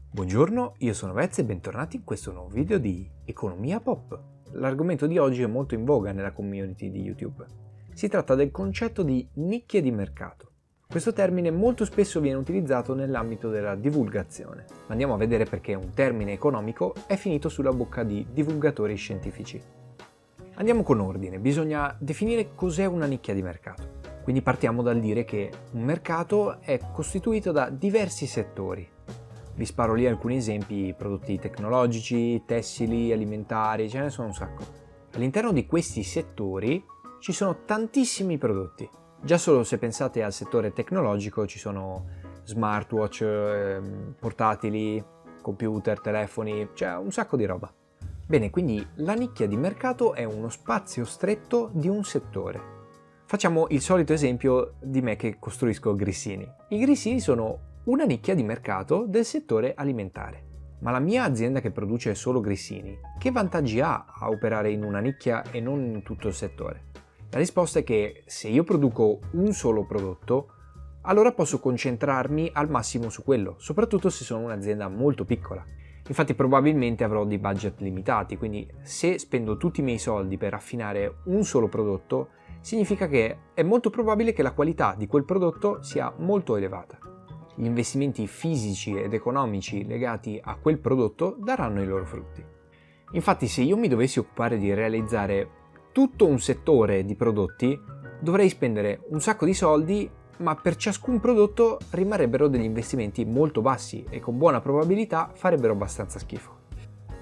Buongiorno, io sono Vez e bentornati in questo nuovo video di Economia Pop. L'argomento di oggi è molto in voga nella community di YouTube. Si tratta del concetto di nicchie di mercato. Questo termine molto spesso viene utilizzato nell'ambito della divulgazione. Andiamo a vedere perché un termine economico è finito sulla bocca di divulgatori scientifici. Andiamo con ordine, bisogna definire cos'è una nicchia di mercato. Quindi partiamo dal dire che un mercato è costituito da diversi settori. Vi sparo lì alcuni esempi: prodotti tecnologici, tessili, alimentari, ce ne sono un sacco. All'interno di questi settori ci sono tantissimi prodotti. Già solo se pensate al settore tecnologico ci sono smartwatch, portatili, computer, telefoni, c'è un sacco di roba. Bene, quindi la nicchia di mercato è uno spazio stretto di un settore. Facciamo il solito esempio di me che costruisco grissini. I grissini sono una nicchia di mercato del settore alimentare. Ma la mia azienda che produce solo grissini, che vantaggi ha a operare in una nicchia e non in tutto il settore? La risposta è che se io produco un solo prodotto, allora posso concentrarmi al massimo su quello, soprattutto se sono un'azienda molto piccola. Infatti probabilmente avrò dei budget limitati, quindi se spendo tutti i miei soldi per affinare un solo prodotto, significa che è molto probabile che la qualità di quel prodotto sia molto elevata. Gli investimenti fisici ed economici legati a quel prodotto daranno i loro frutti. Infatti, se io mi dovessi occupare di realizzare tutto un settore di prodotti, dovrei spendere un sacco di soldi, ma per ciascun prodotto rimarrebbero degli investimenti molto bassi e con buona probabilità farebbero abbastanza schifo.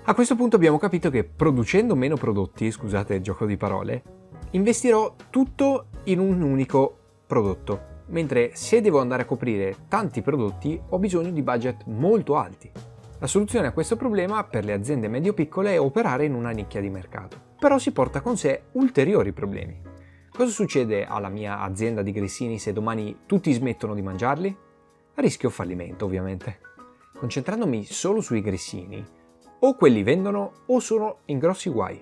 A questo punto abbiamo capito che producendo meno prodotti, scusate il gioco di parole, investirò tutto in un unico prodotto. Mentre se devo andare a coprire tanti prodotti ho bisogno di budget molto alti. La soluzione a questo problema per le aziende medio-piccole è operare in una nicchia di mercato, però si porta con sé ulteriori problemi. Cosa succede alla mia azienda di grissini se domani tutti smettono di mangiarli? Rischio fallimento, ovviamente. Concentrandomi solo sui grissini, o quelli vendono o sono in grossi guai.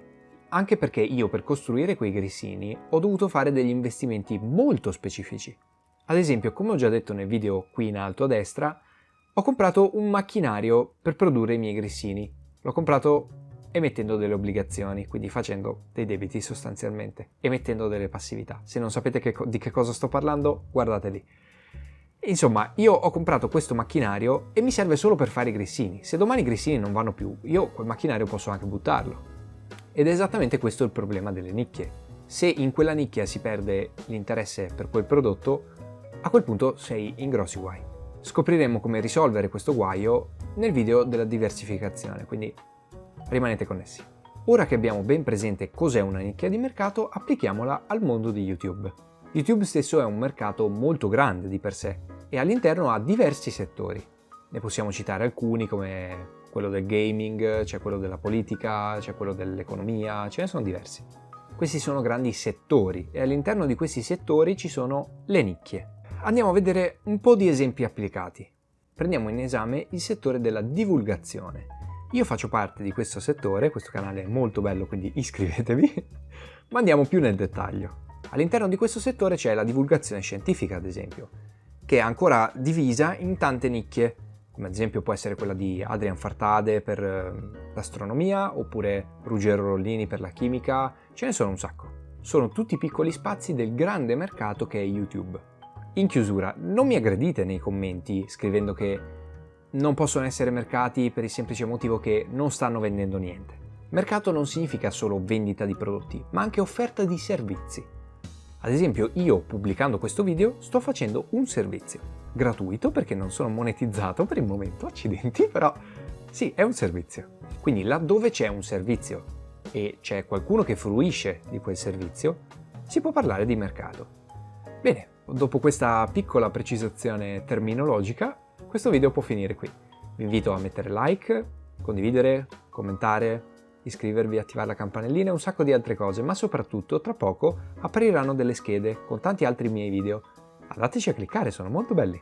Anche perché io per costruire quei grissini ho dovuto fare degli investimenti molto specifici. Ad esempio, come ho già detto nel video qui in alto a destra, ho comprato un macchinario per produrre i miei grissini. L'ho comprato emettendo delle obbligazioni, quindi facendo dei debiti sostanzialmente, emettendo delle passività. Se non sapete di che cosa sto parlando, guardate lì. Insomma, io ho comprato questo macchinario e mi serve solo per fare i grissini. Se domani i grissini non vanno più, io quel macchinario posso anche buttarlo. Ed è esattamente questo il problema delle nicchie. Se in quella nicchia si perde l'interesse per quel prodotto, a quel punto sei in grossi guai. Scopriremo come risolvere questo guaio nel video della diversificazione, quindi rimanete connessi. Ora che abbiamo ben presente cos'è una nicchia di mercato, applichiamola al mondo di YouTube. YouTube stesso è un mercato molto grande di per sé e all'interno ha diversi settori. Ne possiamo citare alcuni come quello del gaming, c'è quello della politica, c'è quello dell'economia, ce ne sono diversi. Questi sono grandi settori e all'interno di questi settori ci sono le nicchie. Andiamo a vedere un po' di esempi applicati. Prendiamo in esame il settore della divulgazione. Io faccio parte di questo settore, questo canale è molto bello, quindi iscrivetevi, ma andiamo più nel dettaglio. All'interno di questo settore c'è la divulgazione scientifica, ad esempio, che è ancora divisa in tante nicchie, come ad esempio può essere quella di Adrian Fartade per l'astronomia, oppure Ruggero Rollini per la chimica, ce ne sono un sacco. Sono tutti piccoli spazi del grande mercato che è YouTube. In chiusura, non mi aggredite nei commenti scrivendo che non possono essere mercati per il semplice motivo che non stanno vendendo niente. Mercato non significa solo vendita di prodotti, ma anche offerta di servizi. Ad esempio, io pubblicando questo video sto facendo un servizio gratuito perché non sono monetizzato per il momento, accidenti, però sì, è un servizio. Quindi laddove c'è un servizio e c'è qualcuno che fruisce di quel servizio, si può parlare di mercato. Bene, dopo questa piccola precisazione terminologica, questo video può finire qui. Vi invito a mettere like, condividere, commentare, iscrivervi, attivare la campanellina e un sacco di altre cose, ma soprattutto tra poco appariranno delle schede con tanti altri miei video. Andateci a cliccare, sono molto belli.